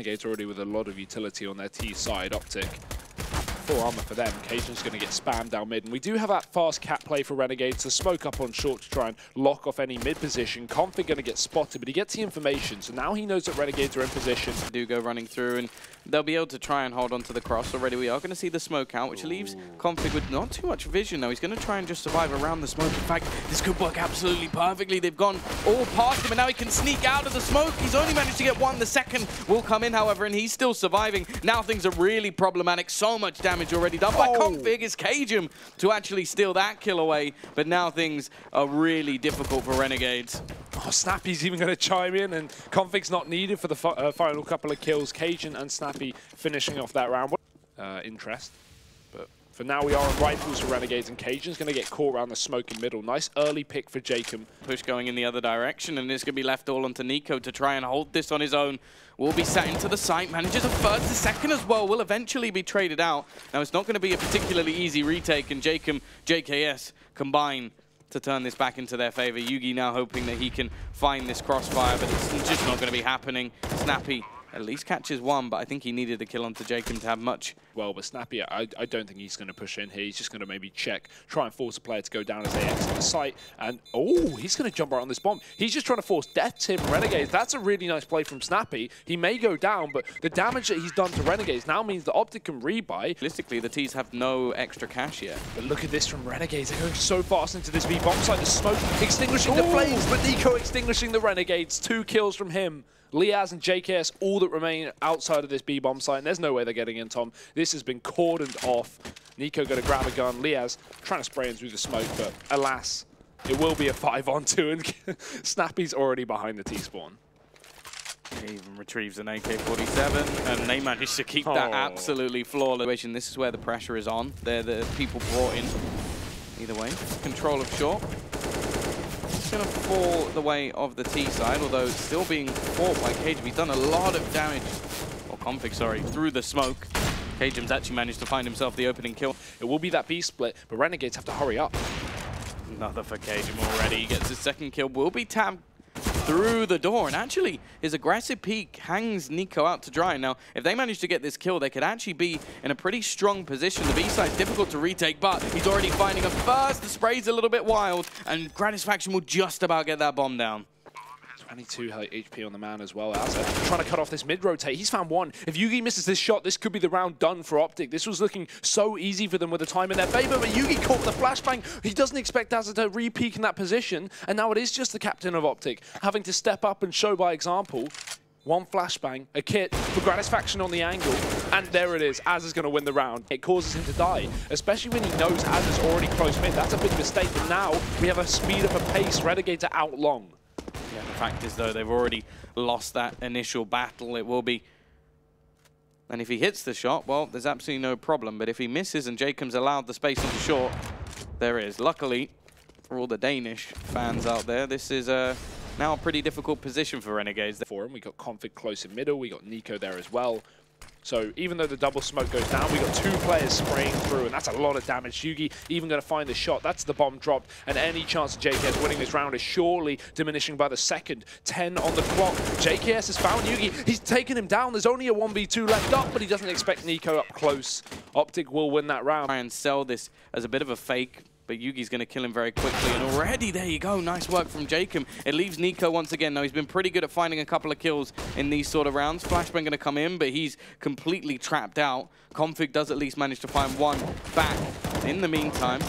Renegades already with a lot of utility on their T side. OpTic, full armor for them. Cajun's going to get spammed down mid. And we do have that fast cat play for Renegades to smoke up on short to try and lock off any mid position. Config going to get spotted, but he gets the information. So now he knows that Renegades are in position. Do go running through, and they'll be able to try and hold on to the cross. Already we are going to see the smoke out, which leaves Config with not too much vision though. He's going to try and just survive around the smoke. In fact, this could work absolutely perfectly. They've gone all past him, and now he can sneak out of the smoke. He's only managed to get one. The second will come in, however, and he's still surviving. Now things are really problematic. So much damage already done by Config. It's Cajun to actually steal that kill away, but now things are really difficult for Renegades. Oh, Snappy's even going to chime in, and Config's not needed for the final couple of kills. Cajun and Snappy finishing off that round. Interest. But for now, we are on rifles for Renegades, and Cajun's going to get caught around the smoke in middle. Nice early pick for Jacob. Push going in the other direction, and it's going to be left all onto Nico to try and hold this on his own. Will be set into the site, manages a first, a second as well, will eventually be traded out. Now, it's not going to be a particularly easy retake, and Jacob, JKS combine to turn this back into their favor. Yugi now hoping that he can find this crossfire, but it's just not going to be happening. Snappy at least catches one, but I think he needed a kill onto Jacob to have much. Well, but Snappy, I don't think he's going to push in here. He's just going to maybe check, try and force a player to go down as they exit the site. And, oh, he's going to jump right on this bomb. He's just trying to force death to him, Renegades. That's a really nice play from Snappy. He may go down, but the damage that he's done to Renegades now means that OpTic can rebuy. Realistically, the T's have no extra cash yet. But look at this from Renegades. They're going so fast into this B-bomb site. The smoke extinguishing the flames, but Nico extinguishing the Renegades. 2 kills from him. Liaz and JKS, all that remain outside of this B-bomb site, and there's no way they're getting in, Tom. This has been cordoned off. Nico going to grab a gun. Liaz trying to spray him through the smoke, but alas, it will be a 5-on-2, and Snappy's already behind the T-spawn. He even retrieves an AK-47, and they managed to keep that absolutely flawless. This is where the pressure is on. They're the people brought in. Either way, control of short. It's going to fall the way of the T side, although it's still being fought by Cajun. He's done a lot of damage, or Config, sorry, through the smoke. Cajun's actually managed to find himself the opening kill. It will be that B split, but Renegades have to hurry up. Another for Cajun already. He gets his second kill. Will be tabbed through the door, and actually his aggressive peek hangs Nico out to dry. Now, if they manage to get this kill, they could actually be in a pretty strong position. The B side's difficult to retake, but he's already finding a first. The spray's a little bit wild, and Gratisfaction will just about get that bomb down. 22 HP on the man as well. Azza trying to cut off this mid-rotate. He's found one. If Yugi misses this shot, this could be the round done for OpTic. This was looking so easy for them with the time in their favor, but Yugi caught the flashbang. He doesn't expect Azza to re-peek in that position, and now it is just the captain of OpTic having to step up and show by example. One flashbang, a kit for Gratisfaction on the angle, and there it is. Azza's going to win the round. It causes him to die, especially when he knows Azza's already close mid. That's a big mistake, but now we have a speed up a pace. Renegades are out long. Yeah, the fact is, though, they've already lost that initial battle. It will be... And if he hits the shot, well, there's absolutely no problem. But if he misses and Jacob's allowed the space onto short, there is. Luckily, for all the Danish fans out there, this is now a pretty difficult position for Renegades. For him, we got Config close in middle. We got Nico there as well. So even though the double smoke goes down, we got 2 players spraying through, and that's a lot of damage. Yugi even going to find the shot. That's the bomb dropped, and any chance of JKS winning this round is surely diminishing by the second. 10 on the clock. JKS has found Yugi. He's taken him down. There's only a 1v2 left up, but he doesn't expect Nico up close. OpTic will win that round. Try and sell this as a bit of a fake, but Yugi's going to kill him very quickly, and already, there you go, nice work from Jacob. It leaves Nico once again. Now, he's been pretty good at finding a couple of kills in these sort of rounds. Flashbang going to come in, but he's completely trapped out. Config does at least manage to find one back. In the meantime,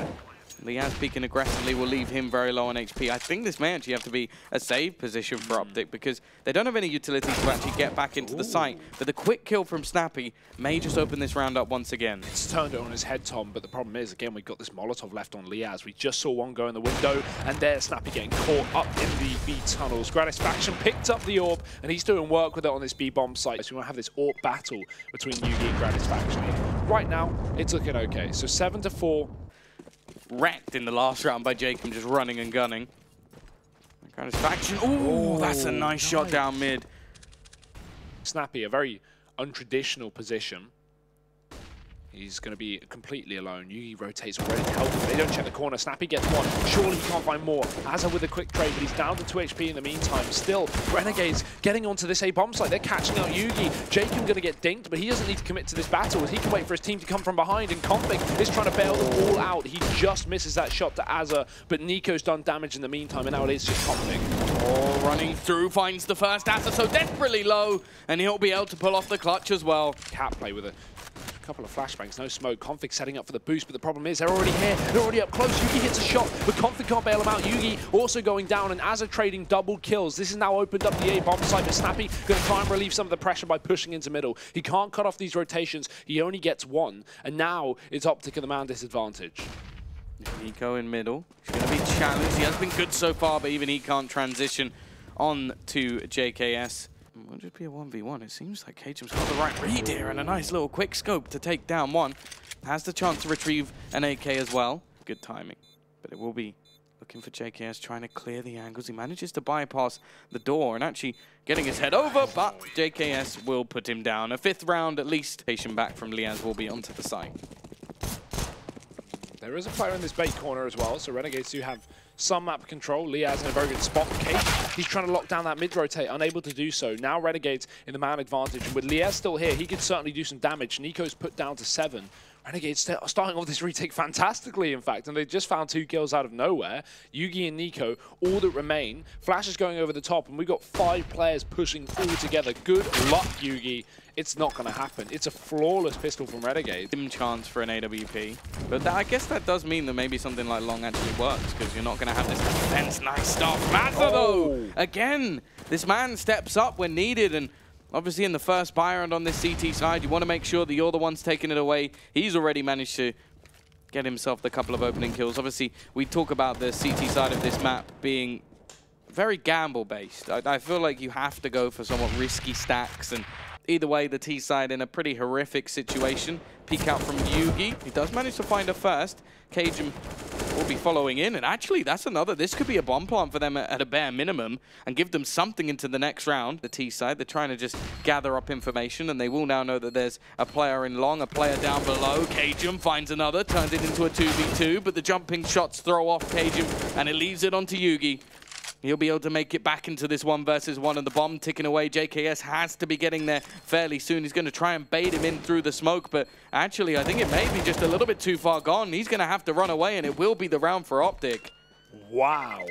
Liaz peeking aggressively will leave him very low on HP. I think this may actually have to be a save position for OpTic because they don't have any utility to actually get back into the site. But the quick kill from Snappy may just open this round up once again. It's turned it on his head, Tom, but the problem is, again, we've got this Molotov left on Liaz. We just saw one go in the window, and there's Snappy getting caught up in the B tunnels. Gratisfaction picked up the orb, and he's doing work with it on this B-bomb site. So we want to have this orb battle between Yugi and Gratisfaction. Right now, it's looking okay. So 7-4. Wrecked in the last round by Jacob, just running and gunning. Gratisfaction. Ooh, that's a nice shot down mid. Snappy, a very untraditional position. He's going to be completely alone. Yugi rotates already to help him. They don't check the corner. Snappy gets one. Surely he can't find more. Azza with a quick trade, but he's down to 2 HP in the meantime. Still, Renegades getting onto this A bomb site. They're catching out Yugi. Jacob going to get dinked, but he doesn't need to commit to this battle as he can wait for his team to come from behind. And Config is trying to bail them all out. He just misses that shot to Azza, but Nico's done damage in the meantime, and now it is just Config. Oh, running through, finds the first Azza so desperately low, and he'll be able to pull off the clutch as well. Cat play with a couple of flashbangs, no smoke. Config setting up for the boost, but the problem is they're already here. They're already up close. Yugi hits a shot, but Config can't bail him out. Yugi also going down, and Azza trading double kills. This has now opened up the A bomb site, but Snappy going to try and relieve some of the pressure by pushing into middle. He can't cut off these rotations. He only gets one, and now it's OpTic at the man disadvantage. Nico in middle. He's going to be challenged. He has been good so far, but even he can't transition on to JKS. It will just be a 1v1. It seems like Cajun's got the right read here and a nice little quick scope to take down one. Has the chance to retrieve an AK as well. Good timing. But it will be looking for JKS, trying to clear the angles. He manages to bypass the door and actually getting his head over, but JKS will put him down. A 5th round at least. Patient back from Liaz will be onto the site. There is a player in this bait corner as well, so Renegades do have some map control. Liaz in a very good spot. Cage, he's trying to lock down that mid-rotate, unable to do so. Now Renegades in the man advantage, and with Liaz still here, he could certainly do some damage. Nico's put down to 7. Renegades starting off this retake fantastically, in fact, and they just found 2 kills out of nowhere. Yugi and Nico, all that remain. Flash is going over the top, and we've got 5 players pushing all together. Good luck, Yugi. It's not going to happen. It's a flawless pistol from Renegades. Chance for an AWP. But I guess that does mean that maybe something like Long actually works, because you're not going to have this defense. Nice stuff. Mazza, though! Again, this man steps up when needed, and obviously in the first buy round on this CT side, you want to make sure that you're the ones taking it away. He's already managed to get himself the couple of opening kills. Obviously, we talk about the CT side of this map being very gamble-based. I feel like you have to go for somewhat risky stacks, and either way, the T side in a pretty horrific situation. Peek out from Yugi. He does manage to find a first. Cajun will be following in, and actually that's another. This could be a bomb plant for them at a bare minimum and give them something into the next round. The T side, they're trying to just gather up information, and they will now know that there's a player in long, a player down below. Cajun finds another, turns it into a 2v2, but the jumping shots throw off Cajun, and it leaves it onto Yugi. He'll be able to make it back into this 1 versus 1, and the bomb ticking away. JKS has to be getting there fairly soon. He's going to try and bait him in through the smoke, but actually I think it may be just a little bit too far gone. He's going to have to run away, and it will be the round for OpTic. Wow.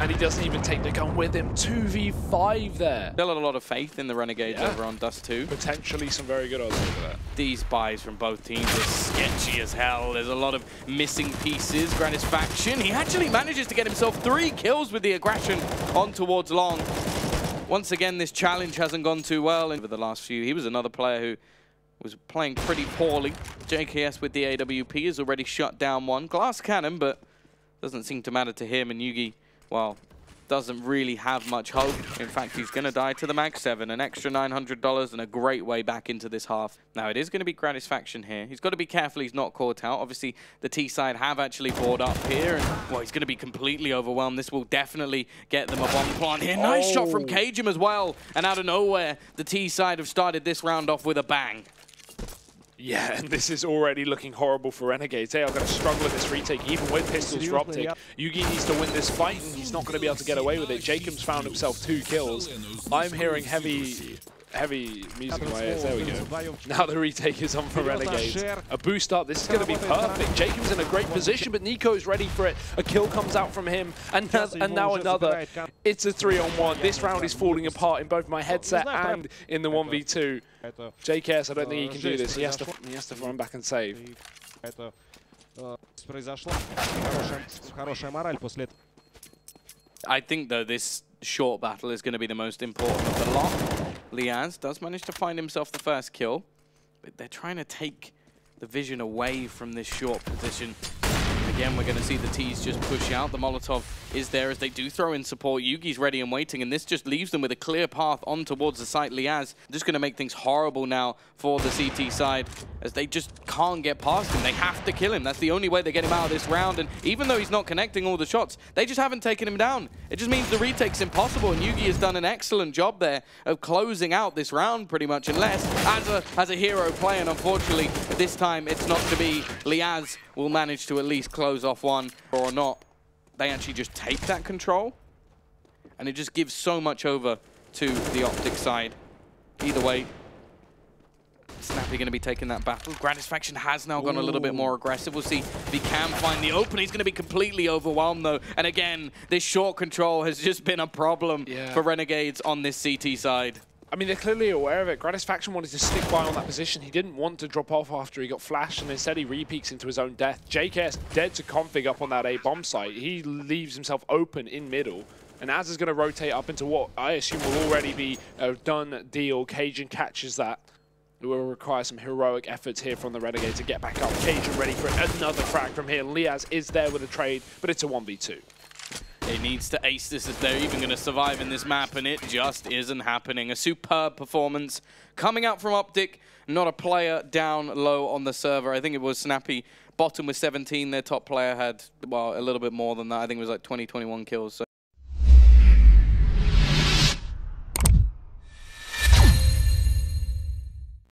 And he doesn't even take the gun with him. 2v5 there. Still a lot of faith in the Renegades over on Dust 2. Potentially some very good odds over there. These buys from both teams are sketchy as hell. There's a lot of missing pieces. Gratisfaction, he actually manages to get himself 3 kills with the aggression on towards Long. Once again, this challenge hasn't gone too well over the last few. He was another player who was playing pretty poorly. JKS with the AWP has already shut down one. Glass cannon, but doesn't seem to matter to him, and Yugi, well, doesn't really have much hope. In fact, he's going to die to the Mag 7. An extra $900 and a great way back into this half. Now, it is going to be Gratisfaction here. He's got to be careful he's not caught out. Obviously, the T side have actually bored up here, and, well, he's going to be completely overwhelmed. This will definitely get them a bomb plant here. Nice shot from Cajun as well. And out of nowhere, the T side have started this round off with a bang. Yeah, and this is already looking horrible for Renegades. They are going to struggle with this retake, even with pistols for OpTic. Yugi needs to win this fight, and he's not going to be able to get away with it. Jacob's found himself 2 kills. I'm hearing heavy music in my ears. There we go. Now the retake is on for Renegades. A boost up. This is going to be perfect. Jacob's in a great position, but Nico's ready for it. A kill comes out from him, and now another. It's a 3-on-1. This round is falling apart in both my headset and in the 1v2. JKS, I don't think he can do this. He has to run back and save. I think, though, this short battle is going to be the most important of the lot. Liaz does manage to find himself the first kill, but they're trying to take the vision away from this short position. Again, again, we're going to see the T's just push out. The Molotov is there as they do throw in support. Yugi's ready and waiting, and this just leaves them with a clear path on towards the site. Liaz just going to make things horrible now for the CT side, as they just can't get past him. They have to kill him. That's the only way they get him out of this round, and even though he's not connecting all the shots, they just haven't taken him down. It just means the retake's impossible, and Yugi has done an excellent job there of closing out this round pretty much, unless as a hero play, and unfortunately this time it's not to be. Liaz will manage to at least close off one, or not. They actually just take that control, and it just gives so much over to the OpTic side. Either way, Snappy going to be taking that battle. Gratisfaction has now gone a little bit more aggressive. We'll see if he can find the open. He's going to be completely overwhelmed, though. And again, this short control has just been a problem for Renegades on this CT side. I mean, they're clearly aware of it. Gratisfaction wanted to stick by on that position. He didn't want to drop off after he got flashed, and instead he re-peeks into his own death. JKS dead to config up on that A-bomb site. He leaves himself open in middle, and Az is going to rotate up into what I assume will already be a done deal. Cajun catches that. It will require some heroic efforts here from the Renegade to get back up. Cajun ready for another frag from here. Liaz is there with a trade, but it's a 1v2. It needs to ace this if they're even going to survive in this map, and it just isn't happening. A superb performance coming out from OpTic. Not a player down low on the server. I think it was Snappy. Bottom with 17. Their top player had, well, a little bit more than that. I think it was like 20, 21 kills. So